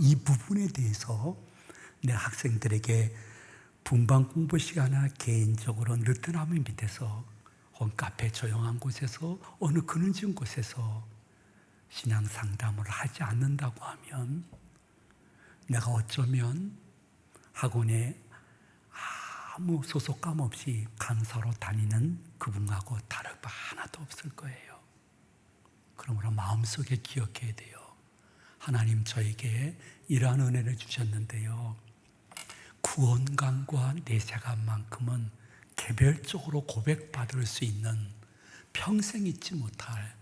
이 부분에 대해서 내 학생들에게 분반 공부 시간이나 개인적으로 느티나무 밑에서 혹은 카페 조용한 곳에서 어느 그늘진 곳에서 신앙 상담을 하지 않는다고 하면 내가 어쩌면 학원에 아무 소속감 없이 강사로 다니는 그분하고 다를 바 하나도 없을 거예요. 그러므로 마음속에 기억해야 돼요. 하나님 저에게 이러한 은혜를 주셨는데요. 구원관과 내세관만큼은 개별적으로 고백받을 수 있는 평생 잊지 못할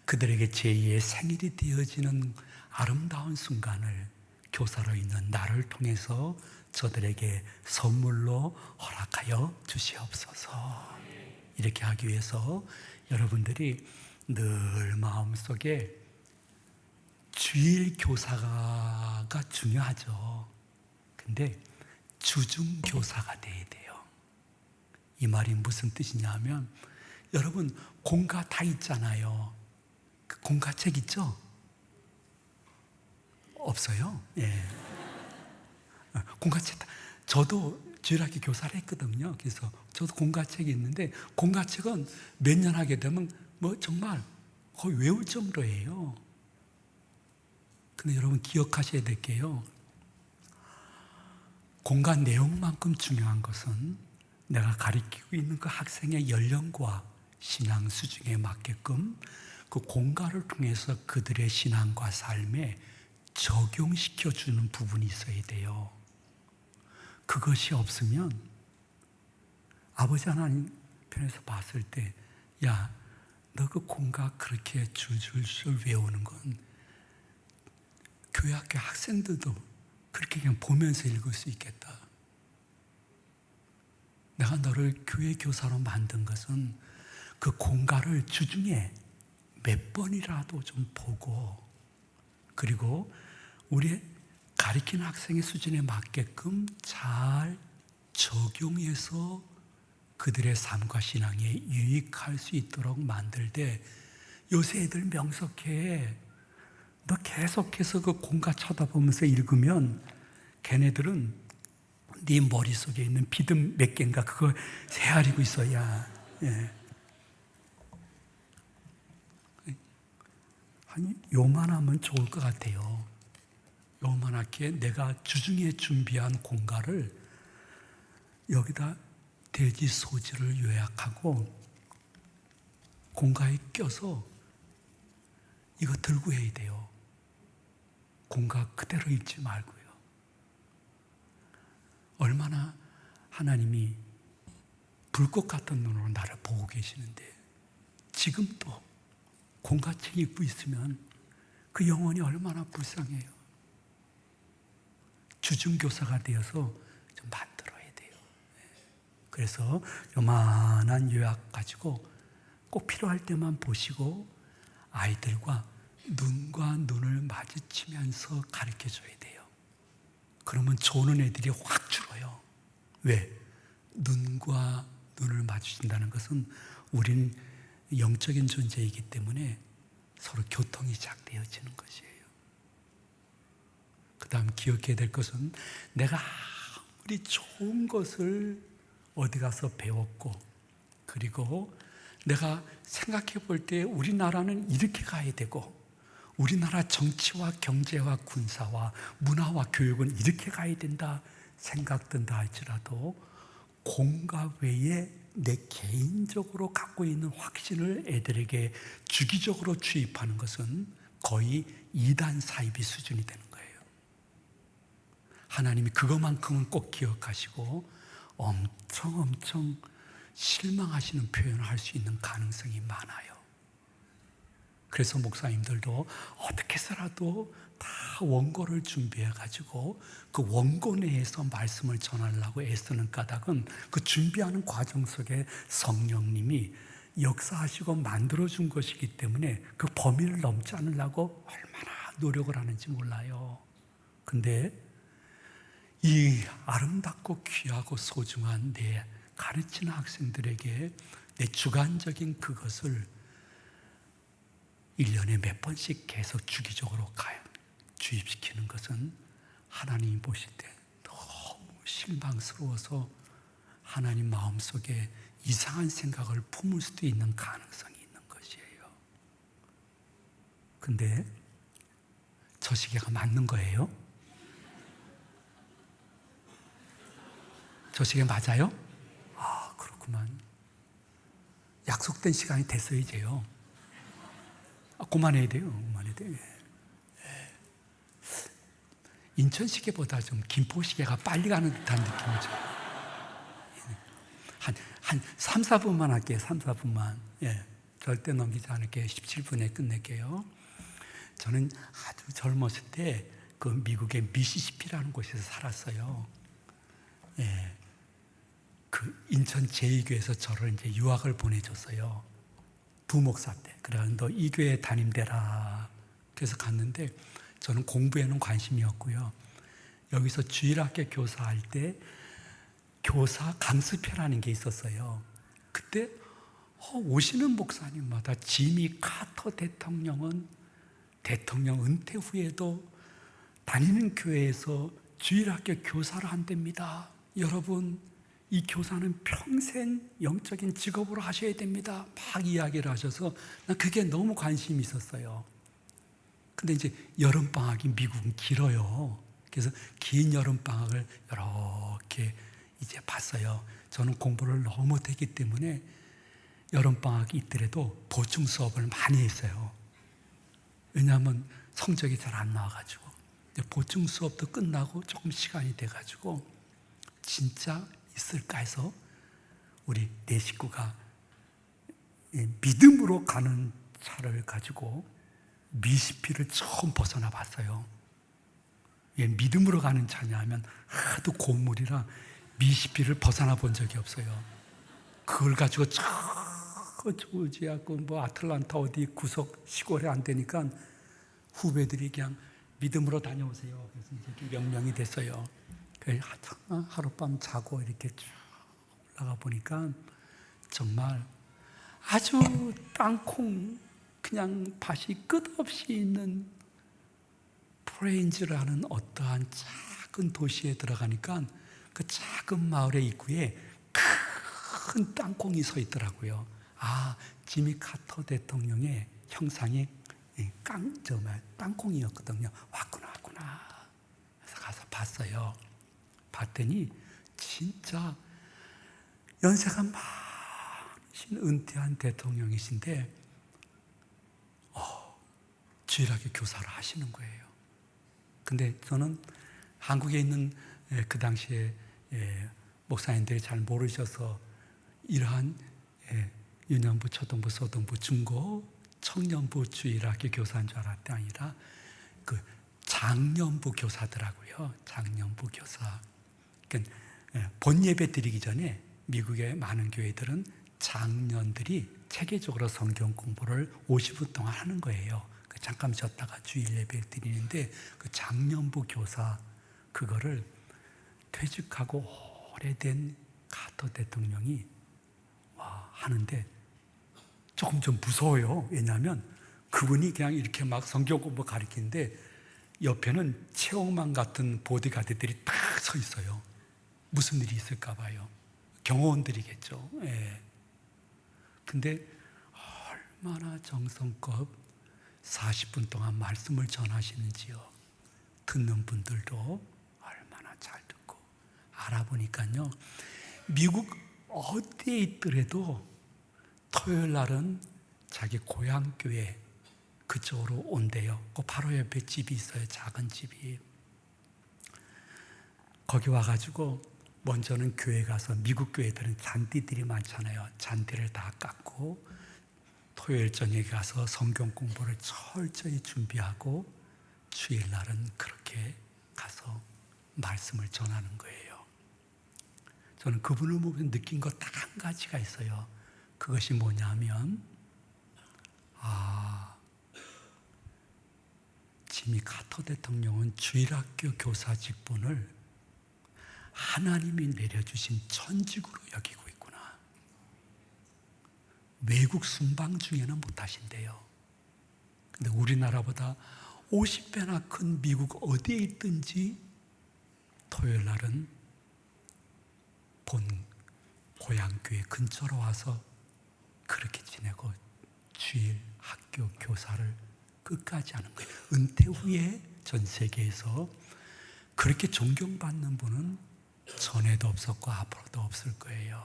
그들에게 제2의 생일이 되어지는 아름다운 순간을 교사로 있는 나를 통해서 저들에게 선물로 허락하여 주시옵소서. 이렇게 하기 위해서 여러분들이 늘 마음속에 주일 교사가 중요하죠. 근데 주중 교사가 돼야 돼요. 이 말이 무슨 뜻이냐면 여러분 공과 다 있잖아요. 그 공과책 있죠? 없어요? 예. 공과책 저도 주일학교 교사를 했거든요. 그래서 저도 공과책이 있는데 공과책은 몇 년 하게 되면 뭐 정말 거의 외울 정도예요. 근데 여러분 기억하셔야 될 게요. 공과 내용만큼 중요한 것은 내가 가르치고 있는 그 학생의 연령과 신앙 수준에 맞게끔 그 공과를 통해서 그들의 신앙과 삶에 적용시켜주는 부분이 있어야 돼요. 그것이 없으면 아버지 하나님 편에서 봤을 때 야, 너 그 공과 그렇게 줄줄줄 외우는 건 교회 학교 학생들도 그렇게 그냥 보면서 읽을 수 있겠다. 내가 너를 교회 교사로 만든 것은 그 공과를 주중에 몇 번이라도 좀 보고 그리고 우리 가르치는 학생의 수준에 맞게끔 잘 적용해서 그들의 삶과 신앙에 유익할 수 있도록 만들 때 요새 애들 명석해. 너 계속해서 그 공과 쳐다보면서 읽으면 걔네들은 네 머릿속에 있는 비듬 몇 개인가 그거 헤아리고 있어야. 예. 아니 요만하면 좋을 것 같아요. 요만하게 내가 주중에 준비한 공과를 여기다 돼지 소지를 요약하고 공과에 껴서 이거 들고 해야 돼요. 공과 그대로 읽지 말고요. 얼마나 하나님이 불꽃 같은 눈으로 나를 보고 계시는데 지금도 공과책 읽고 있으면 그 영혼이 얼마나 불쌍해요. 주중교사가 되어서 좀 만들어야 돼요. 그래서 요만한 요약 가지고 꼭 필요할 때만 보시고 아이들과 눈과 눈을 마주치면서 가르쳐줘야 돼요. 그러면 조는 애들이 확 줄어요. 왜? 눈과 눈을 마주친다는 것은 우린 영적인 존재이기 때문에 서로 교통이 시작되어지는 것이에요. 그 다음 기억해야 될 것은 내가 아무리 좋은 것을 어디 가서 배웠고 그리고 내가 생각해 볼 때 우리나라는 이렇게 가야 되고 우리나라 정치와 경제와 군사와 문화와 교육은 이렇게 가야 된다 생각된다 할지라도 공과 외에 내 개인적으로 갖고 있는 확신을 애들에게 주기적으로 주입하는 것은 거의 이단 사이비 수준이 되는 거예요. 하나님이 그것만큼은 꼭 기억하시고 엄청 실망하시는 표현을 할 수 있는 가능성이 많아요. 그래서 목사님들도 어떻게 해서라도 다 원고를 준비해가지고 그 원고 내에서 말씀을 전하려고 애쓰는 까닭은 그 준비하는 과정 속에 성령님이 역사하시고 만들어준 것이기 때문에 그 범위를 넘지 않으려고 얼마나 노력을 하는지 몰라요. 근데 이 아름답고 귀하고 소중한 내 가르치는 학생들에게 내 주관적인 그것을 1년에 몇 번씩 계속 주기적으로 주입시키는 것은 하나님이 보실 때 너무 실망스러워서 하나님 마음속에 이상한 생각을 품을 수도 있는 가능성이 있는 것이에요. 근데 저 시계가 맞는 거예요? 저 시계 맞아요? 아, 그렇구만. 약속된 시간이 됐어요, 이제요. 그만해야 돼요. 그만해야 돼요. 인천 시계보다 좀 김포 시계가 빨리 가는 듯한 느낌이죠. 한 3, 4분만 할게요. 3, 4분만. 예. 절대 넘기지 않을게요. 17분에 끝낼게요. 저는 아주 젊었을 때 그 미국의 미시시피라는 곳에서 살았어요. 예. 그 인천 제2교회에서 저를 이제 유학을 보내줬어요. 부목사 때. 그래, 너 이 교회 담임되라. 그래서 갔는데 저는 공부에는 관심이 없고요. 여기서 주일학교 교사할 때 교사 강습회라는 게 있었어요. 그때 오시는 목사님마다 지미 카터 대통령은 대통령 은퇴 후에도 다니는 교회에서 주일학교 교사를 한답니다. 여러분, 이 교사는 평생 영적인 직업으로 하셔야 됩니다. 막 이야기를 하셔서 난 그게 너무 관심이 있었어요. 근데 이제 여름방학이 미국은 길어요. 그래서 긴 여름방학을 이렇게 이제 봤어요. 저는 공부를 너무 못했기 때문에 여름방학이 있더라도 보충 수업을 많이 했어요. 왜냐하면 성적이 잘 안 나와가지고. 보충 수업도 끝나고 조금 시간이 돼가지고 진짜 있을까 해서 우리 네 식구가 믿음으로 가는 차를 가지고 미시피를 처음 벗어나 봤어요. 왜 믿음으로 가는 차냐 하면 하도 고물이라 미시피를 벗어나 본 적이 없어요. 그걸 가지고 저 조지하고 뭐 아틀란타 어디 구석 시골에 안 되니까 후배들이 그냥 믿음으로 다녀오세요. 그래서 이제 명령이 됐어요. 하룻밤 자고 이렇게 쭉 올라가 보니까 정말 아주 땅콩 그냥 밭이 끝없이 있는 프레인즈라는 어떠한 작은 도시에 들어가니까 그 작은 마을의 입구에 큰 땅콩이 서 있더라고요. 아, 지미 카터 대통령의 형상이 정말 땅콩이었거든요. 왔구나. 그래서 가서 봤어요. 봤더니 진짜 연세가 많으신 은퇴한 대통령이신데 주일학교 교사를 하시는 거예요. 근데 저는 한국에 있는 그 당시에 목사님들이 잘 모르셔서 이러한 유년부, 초등부, 소등부, 중고, 청년부 주일학교 교사인 줄 알았더니 아니라 그 장년부 교사더라고요. 장년부 교사. 그러니까 본 예배 드리기 전에 미국의 많은 교회들은 장년들이 체계적으로 성경 공부를 50분 동안 하는 거예요. 잠깐 쉬었다가 주일 예배 드리는데 그 장년부 교사 그거를 퇴직하고 오래된 카터 대통령이 하는데 조금 좀 무서워요. 왜냐하면 그분이 그냥 이렇게 막 성경 공부 가르치는데 옆에는 체육만 같은 보디가드들이 딱 서 있어요. 무슨 일이 있을까 봐요. 경호원들이겠죠. 예. 근데 얼마나 정성껏 40분 동안 말씀을 전하시는지요. 듣는 분들도 얼마나 잘 듣고. 알아보니까요, 미국 어디에 있더라도 토요일 날은 자기 고향 교회 그쪽으로 온대요. 그 바로 옆에 집이 있어요. 작은 집이. 거기 와가지고 먼저는 교회 가서, 미국 교회들은 잔디들이 많잖아요. 잔디를 다 깎고 토요일 저녁에 가서 성경 공부를 철저히 준비하고 주일날은 그렇게 가서 말씀을 전하는 거예요. 저는 그분을 보면서 느낀 것 딱 한 가지가 있어요. 그것이 뭐냐면 지미 카터 대통령은 주일학교 교사 직분을 하나님이 내려주신 천직으로 여기고 있구나. 외국 순방 중에는 못하신대요. 근데 우리나라보다 50배나 큰 미국 어디에 있든지 토요일 날은 본 고향교회 근처로 와서 그렇게 지내고 주일 학교 교사를 끝까지 하는 거예요. 은퇴 후에 전 세계에서 그렇게 존경받는 분은 전에도 없었고 앞으로도 없을 거예요.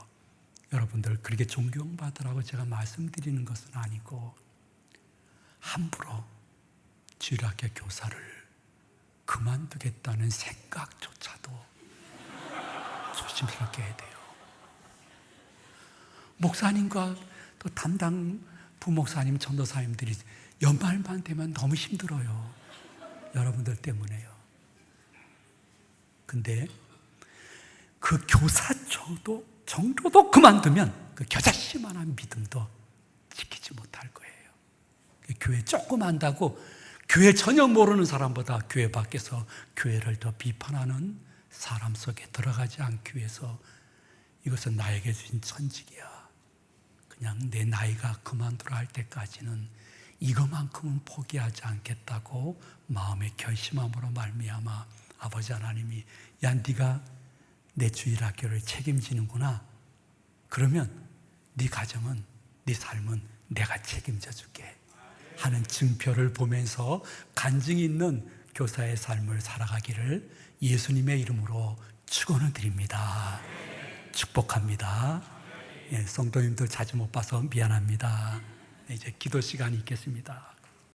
여러분들 그렇게 존경받으라고 제가 말씀드리는 것은 아니고 함부로 주일학교 교사를 그만두겠다는 생각조차도 조심스럽게 해야 돼요. 목사님과 또 담당 부목사님, 전도사님들이 연말만 되면 너무 힘들어요. 여러분들 때문에요. 근데 그 교사 정도도 그만두면 그 겨자씨만한 믿음도 지키지 못할 거예요. 교회 조금 한다고 교회 전혀 모르는 사람보다 교회 밖에서 교회를 더 비판하는 사람 속에 들어가지 않기 위해서 이것은 나에게 주신 천직이야. 그냥 내 나이가 그만두라 할 때까지는 이것만큼은 포기하지 않겠다고 마음의 결심함으로 말미암아 아버지 하나님이 야 네가 내 주일학교를 책임지는구나. 그러면 네 가정은 네 삶은 내가 책임져 줄게 하는 증표를 보면서 간증이 있는 교사의 삶을 살아가기를 예수님의 이름으로 축원을 드립니다. 축복합니다. 성도님들 자주 못 봐서 미안합니다. 이제 기도 시간이 있겠습니다.